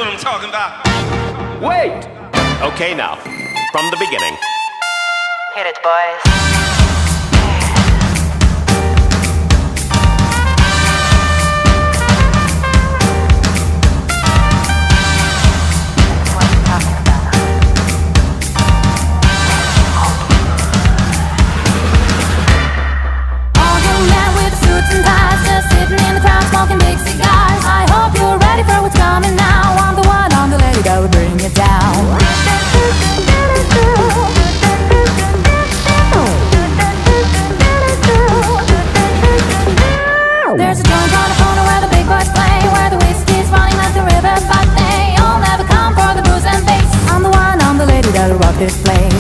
what I'm talking about. Wait! Okay, now, from the beginning. Hit it, boys. Smoking big cigars. I hope you're ready for what's coming now. I'm the one, I'm the lady that will bring it down. There's a joint on the corner where the big boys play, where the whiskey's running like the rivers, but they all never come for the booze and bass. I'm the one, I'm the lady that'll rock this place.